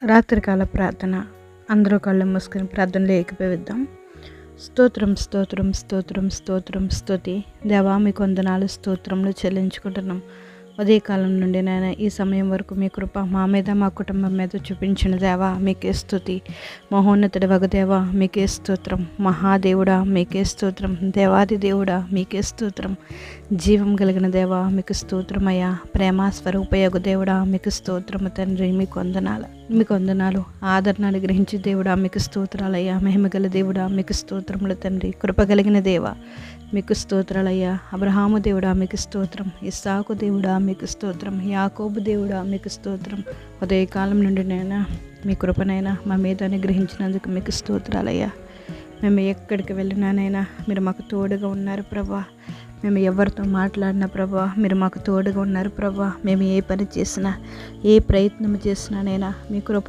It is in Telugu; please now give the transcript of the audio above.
రాత్రికాల ప్రార్థన. అందరూ కళ్ళు మూసుకుని ప్రార్థనలో ఏకీభవిద్దాం. స్తోత్రం స్తోత్రం స్తోత్రం స్తోత్రం స్తుతి. దేవా మీకు వందనాలు స్తోత్రములు చెల్లించుకుంటున్నాం. ఉదయకాలం నుండి నాయన ఈ సమయం వరకు మీ కృప మా మీద మా కుటుంబం మీద చూపించిన దేవా మీకే స్తుతి. మహోన్నతుడి వగ దేవా మీకే స్తోత్రం. మహాదేవుడా మీకే స్తోత్రం. దేవాది దేవుడా మీకే స్తోత్రం. జీవం కలిగిన దేవా మీకు స్తోత్రమయ్యా. ప్రేమ స్వరూపయోగ దేవుడా మీకు స్తోత్రము తండ్రి. మీకు వందనాలు. ఆదరణను గ్రహించి దేవుడా మీకు స్తోత్రాలయ్యా. మహిమగల దేవుడా మీకు స్తోత్రములు తండ్రి. కృప కలిగిన దేవా మీకు స్తోత్రాలయ్యా. అబ్రహాము దేవుడా మీకు స్తోత్రం. ఇస్సాకు దేవుడా మీకు స్తోత్రం. యాకోబు దేవుడా మీకు స్తోత్రం. ఉదయకాలం నుండి నైనా మీ కృపనైనా మా మీద అనుగ్రహించినందుకు మీకు స్తోత్రాలయ్యా. మేము ఎక్కడికి వెళ్ళినానైనా మీరు మాకు తోడుగా ఉన్నారు ప్రభా. మేము ఎవరితో మాట్లాడినా ప్రభా మీరు మాకు తోడుగా ఉన్నారు ప్రభా. మేము ఏ పని చేసినా ఏ ప్రయత్నం చేసినానైనా మీ కృప